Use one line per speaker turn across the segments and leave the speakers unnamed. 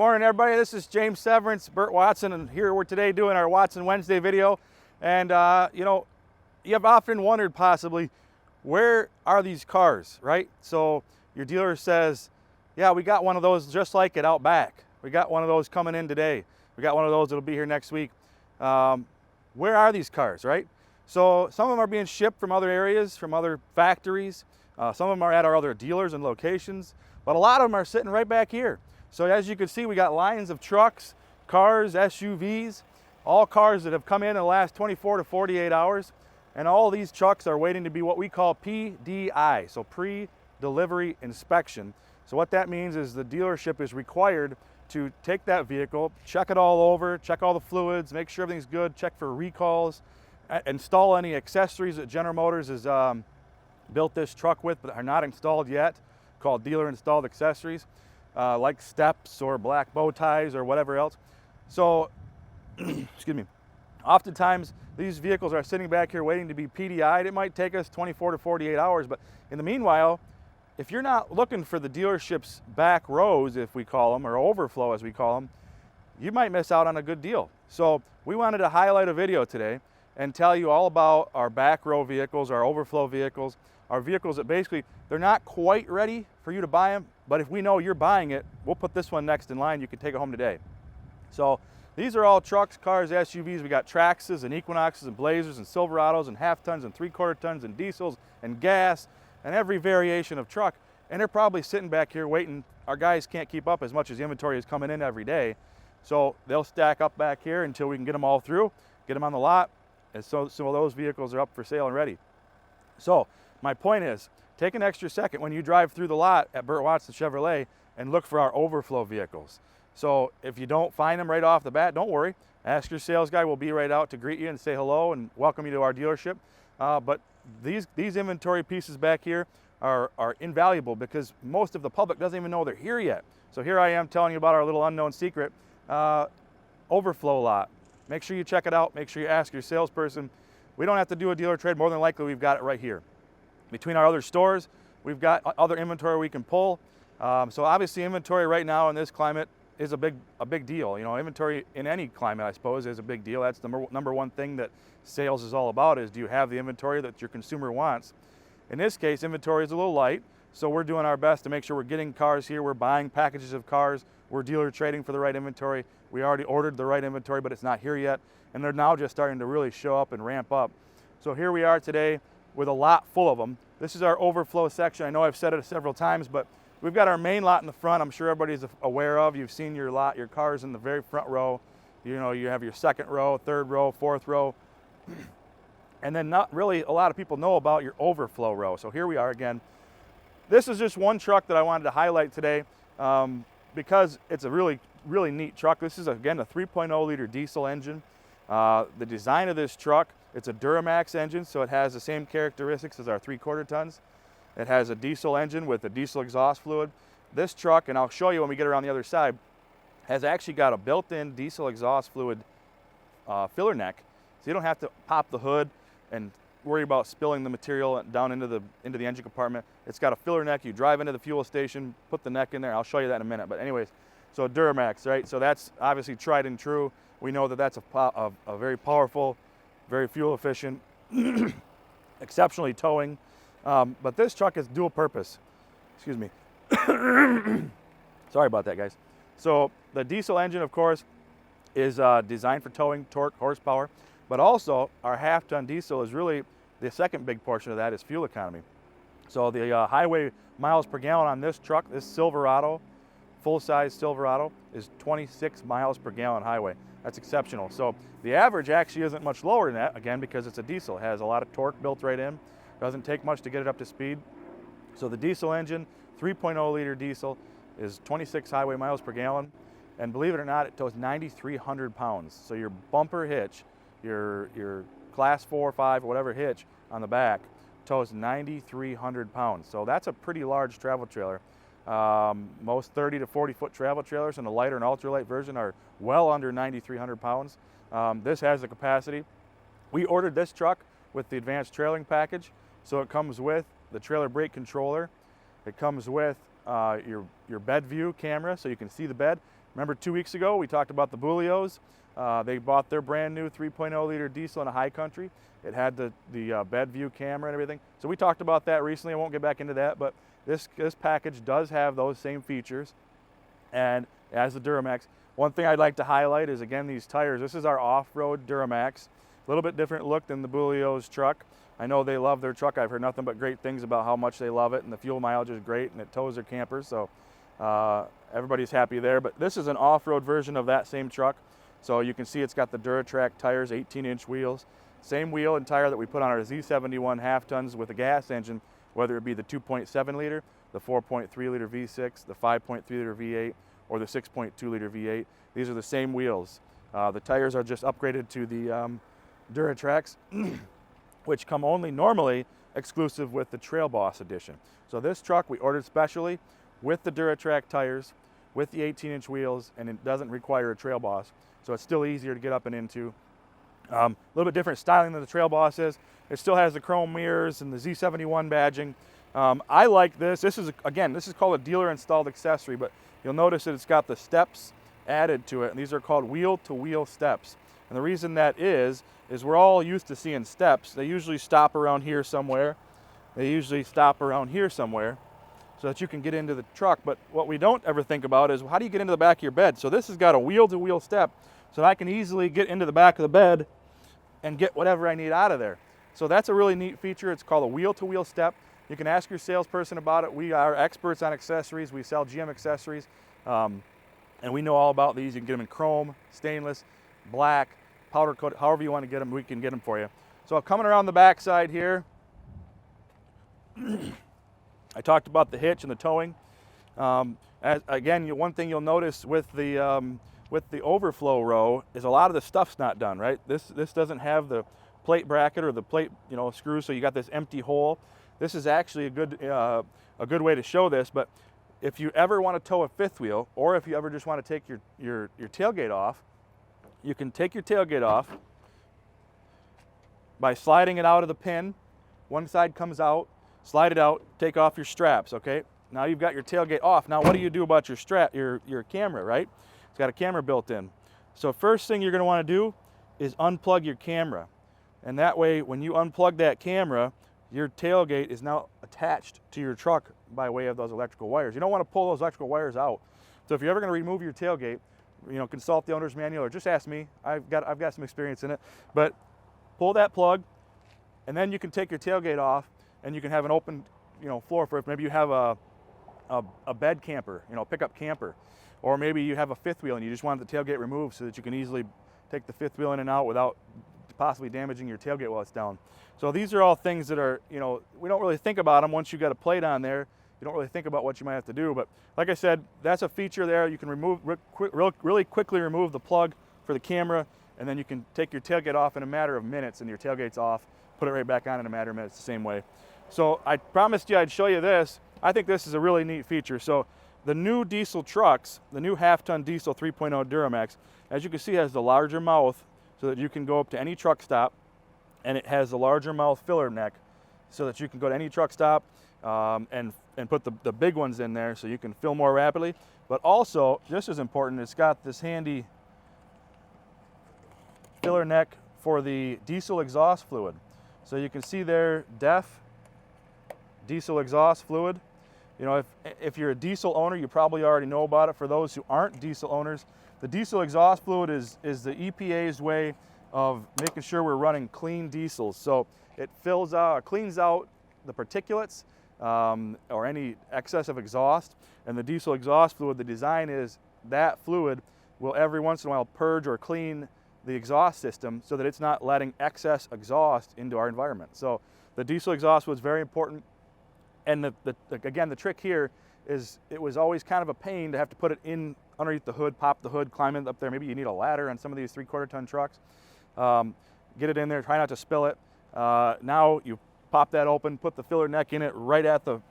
Morning everybody, this is James Severance, Burt Watson, and here we're today doing our Watson Wednesday video. And you know, you have often wondered possibly, where are these cars, right? So your dealer says, yeah, we got one of those just like it out back. We got one of those coming in today. We got one of those that'll be here next week. Where are these cars, right? So some of them are being shipped from other areas, from other factories. Some of them are at our other dealers and locations, but a lot of them are sitting right back here. So as you can see, we got lines of trucks, cars, SUVs, all cars that have come in the last 24 to 48 hours. And all these trucks are waiting to be what we call PDI, so pre-delivery inspection. So what that means is the dealership is required to take that vehicle, check it all over, check all the fluids, make sure everything's good, check for recalls, install any accessories that General Motors has built this truck with but are not installed yet, called dealer installed accessories. Like steps or black bow ties or whatever else. So, excuse me, oftentimes these vehicles are sitting back here waiting to be PDI'd. It might take us 24 to 48 hours, but in the meanwhile, if you're not looking for the dealership's back rows, if we call them, or overflow as we call them, you might miss out on a good deal. So we wanted to highlight a video today and tell you all about our back row vehicles, our overflow vehicles, our vehicles that basically, they're not quite ready for you to buy them, but if we know you're buying it, we'll put this one next in line. You can take it home today. So these are all trucks, cars, SUVs. We got Traxxas and Equinoxes and Blazers and Silverados and half tons and 3/4 tons and diesels and gas and every variation of truck. And they're probably sitting back here waiting. Our guys can't keep up as much as the inventory is coming in every day. So they'll stack up back here until we can get them all through, get them on the lot. And so those vehicles are up for sale and ready. So my point is, take an extra second when you drive through the lot at Burt Watson Chevrolet and look for our overflow vehicles. So if you don't find them right off the bat, don't worry. Ask your sales guy. We'll be right out to greet you and say hello and welcome you to our dealership. But these inventory pieces back here are invaluable because most of the public doesn't even know they're here yet. So here I am telling you about our little unknown secret overflow lot. Make sure you check it out. Make sure you ask your salesperson. We don't have to do a dealer trade. More than likely, we've got it right here. Between our other stores, we've got other inventory we can pull. So obviously inventory right now in this climate is a big deal. You know, inventory in any climate, I suppose, is a big deal. That's the number one thing that sales is all about, is do you have the inventory that your consumer wants? In this case, inventory is a little light, so we're doing our best to make sure we're getting cars here. We're buying packages of cars. We're dealer trading for the right inventory. We already ordered the right inventory, but it's not here yet. And they're now just starting to really show up and ramp up. So here we are today with a lot full of them. This is our overflow section. I know I've said it several times, but we've got our main lot in the front. I'm sure everybody's aware of. You've seen your lot, your cars in the very front row. You know, you have your second row, third row, fourth row. And then not really a lot of people know about your overflow row. So here we are again. This is just one truck that I wanted to highlight today because it's a really neat truck. This is, again, a 3.0 liter diesel engine. The design of this truck, it's a Duramax engine, so it has the same characteristics as our 3/4 tons. It has a diesel engine with a diesel exhaust fluid. This truck, and I'll show you when we get around the other side, has actually got a built-in diesel exhaust fluid filler neck, so you don't have to pop the hood and worry about spilling the material down into the engine compartment. It's got a filler neck. You drive into the fuel station, put the neck in there. I'll show you that in a minute. But anyways, so Duramax, right? So that's obviously tried and true. We know that that's a very powerful, very fuel efficient, exceptionally towing. But this truck is dual purpose. Excuse me. Sorry about that, guys. So the diesel engine, of course, is designed for towing, torque, horsepower. But also, our half-ton diesel is really, the second big portion of that is fuel economy. So the highway miles per gallon on this truck, this Silverado, full-size Silverado, is 26 miles per gallon highway. That's exceptional. So the average actually isn't much lower than that, again, because it's a diesel. It has a lot of torque built right in. Doesn't take much to get it up to speed. So the diesel engine, 3.0 liter diesel, is 26 highway miles per gallon. And believe it or not, it tows 9,300 pounds. So your bumper hitch, your class 4 or 5, whatever hitch on the back, tows 9,300 pounds. So that's a pretty large travel trailer. Most 30 to 40 foot travel trailers in the lighter and ultralight version are well under 9,300 pounds. This has the capacity. We ordered this truck with the advanced trailing package. So it comes with the trailer brake controller. It comes with your bed view camera, so you can see the bed. Remember 2 weeks ago we talked about the Bulios. They bought their brand new 3.0 liter diesel in a high country. It had the bed view camera and everything. So we talked about that recently. I won't get back into that, but this package does have those same features, and as the Duramax. One thing I'd like to highlight is, again, these tires. This is our off-road Duramax. A little bit different look than the Bulios truck. I know they love their truck. I've heard nothing but great things about how much they love it, and the fuel mileage is great, and it tows their campers, so everybody's happy there. But this is an off-road version of that same truck. So you can see it's got the Duratrac tires, 18-inch wheels. Same wheel and tire that we put on our Z71 half-tons with a gas engine, whether it be the 2.7 liter, the 4.3 liter V6, the 5.3 liter V8, or the 6.2 liter V8. These are the same wheels. The tires are just upgraded to the Duratracs, which come only normally exclusive with the Trail Boss edition. So this truck we ordered specially with the Duratrac tires, with the 18-inch wheels, and it doesn't require a Trail Boss. So it's still easier to get up and into. A little bit different styling than the Trail Boss is. It still has the chrome mirrors and the Z71 badging. I like this. This is called a dealer installed accessory, but you'll notice that it's got the steps added to it, and these are called wheel-to-wheel steps. And the reason that is we're all used to seeing steps. They usually stop around here somewhere. So that you can get into the truck. But what we don't ever think about is, how do you get into the back of your bed? So this has got a wheel-to-wheel step, so that I can easily get into the back of the bed and get whatever I need out of there. So that's a really neat feature. It's called a wheel-to-wheel step. You can ask your salesperson about it. We are experts on accessories. We sell GM accessories, and we know all about these. You can get them in chrome, stainless, black, powder coat, however you want to get them, we can get them for you. So coming around the back side here, I talked about the hitch and the towing. Again, one thing you'll notice with the Overflow row is a lot of the stuff's not done, right? This doesn't have the plate bracket or the plate, screw, so you got this empty hole. This is actually a good way to show this. But if you ever want to tow a fifth wheel, or if you ever just want to take your tailgate off, you can take your tailgate off by sliding it out of the pin. One side comes out. Slide it out, take off your straps, okay? Now you've got your tailgate off. Now what do you do about your strap, your camera, right? It's got a camera built in. So first thing you're gonna wanna do is unplug your camera. And that way, when you unplug that camera, your tailgate is now attached to your truck by way of those electrical wires. You don't wanna pull those electrical wires out. So if you're ever gonna remove your tailgate, consult the owner's manual or just ask me. I've got some experience in it. But pull that plug, and then you can take your tailgate off, and you can have an open, floor for it. Maybe you have a bed camper, pickup camper, or maybe you have a fifth wheel and you just want the tailgate removed so that you can easily take the fifth wheel in and out without possibly damaging your tailgate while it's down. So these are all things that are, we don't really think about them once you got a plate on there. You don't really think about what you might have to do. But like I said, that's a feature there. You can really quickly remove the plug for the camera, and then you can take your tailgate off in a matter of minutes, and your tailgate's off. Put it right back on in a matter of minutes the same way. So I promised you I'd show you this. I think this is a really neat feature. So the new diesel trucks, the new half-ton diesel 3.0 Duramax, as you can see, has the larger mouth so that you can go up to any truck stop, and it has the larger mouth filler neck so that you can go to any truck stop and put the big ones in there so you can fill more rapidly. But also, just as important, it's got this handy filler neck for the diesel exhaust fluid. So you can see there, DEF, diesel exhaust fluid. If you're a diesel owner, you probably already know about it. For those who aren't diesel owners, the diesel exhaust fluid is the EPA's way of making sure we're running clean diesels. So it cleans out the particulates or any excess of exhaust. And the diesel exhaust fluid, the design is that fluid will every once in a while purge or clean the exhaust system so that it's not letting excess exhaust into our environment. So the diesel exhaust was very important. And again, the trick here is it was always kind of a pain to have to put it in underneath the hood, pop the hood, climb it up there. Maybe you need a ladder on some of these 3/4 ton trucks. Get it in there, try not to spill it. Now you pop that open, put the filler neck in it right at the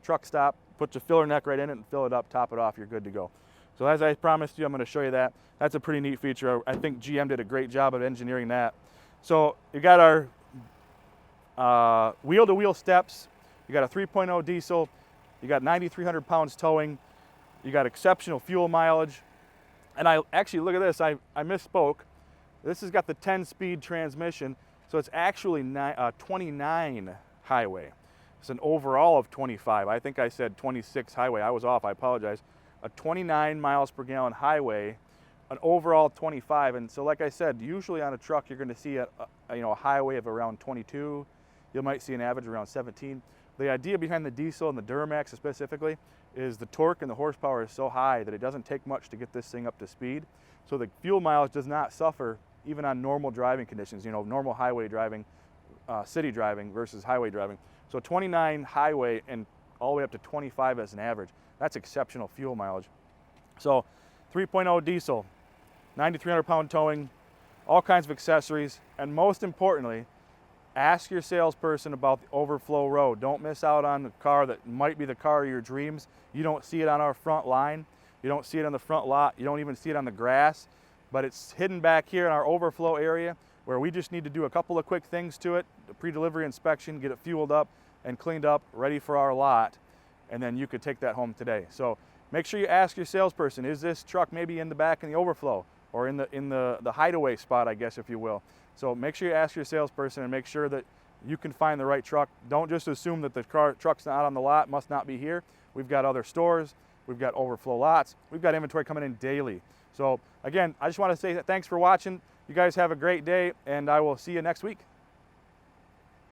truck stop, put your filler neck right in it and fill it up, top it off, you're good to go. So as I promised you, I'm going to show you that. That's a pretty neat feature. I think GM did a great job of engineering that. So you got our wheel-to-wheel steps. You got a 3.0 diesel. You got 9,300 pounds towing. You got exceptional fuel mileage. And I actually, look at this, I misspoke. This has got the 10-speed transmission, so it's actually 29 highway. It's an overall of 25. I think I said 26 highway. I was off, I apologize. A 29 miles per gallon highway, an overall 25. And so like I said, usually on a truck, you're gonna see a highway of around 22. You might see an average around 17. The idea behind the diesel and the Duramax specifically is the torque and the horsepower is so high that it doesn't take much to get this thing up to speed. So the fuel mileage does not suffer even on normal driving conditions, normal highway driving, city driving versus highway driving. So 29 highway and all the way up to 25 as an average. That's exceptional fuel mileage. So 3.0 diesel, 9,300 pound towing, all kinds of accessories, and most importantly, ask your salesperson about the Overflow Road. Don't miss out on the car that might be the car of your dreams. You don't see it on our front line. You don't see it on the front lot. You don't even see it on the grass, but it's hidden back here in our overflow area where we just need to do a couple of quick things to it, the pre-delivery inspection, get it fueled up and cleaned up, ready for our lot, and then you could take that home today. So make sure you ask your salesperson, is this truck maybe in the back in the overflow or in the hideaway spot, I guess, if you will. So make sure you ask your salesperson and make sure that you can find the right truck. Don't just assume that the truck's not on the lot, must not be here. We've got other stores, we've got overflow lots, we've got inventory coming in daily. So again, I just want to say thanks for watching. You guys have a great day, and I will see you next week.